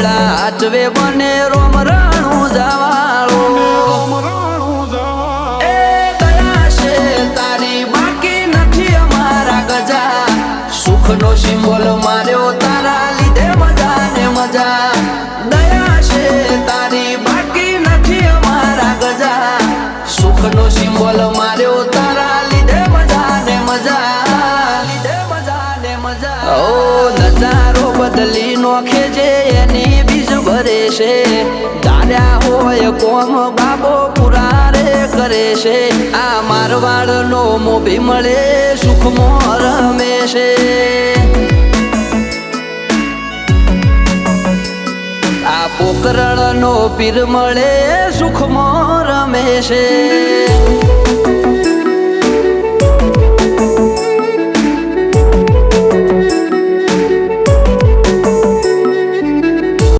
વેળા હાચવે બને રોમ રાણું જવાળો એ દયા છે તારી બાકી નથી અમારા ગજા સુખનો સિમ્બોલ માર્યો તારા લીધે મજા ને મજા દયા છે તારી બાકી નથી અમારા ગજા સુખનો સિમ્બોલ માર્યો તારા લીધે મજા ને મજા ઓ નજારો બદલી નોખે છે એની બીજ ભરે છે ધાર્યા હોય કોમ બાબો પુરા રે કરે છે આ મારવાડ નો મોભી મળે સુખમાં રમે છે આ પોકરણ નો પીર મળે સુખમાં રમે છે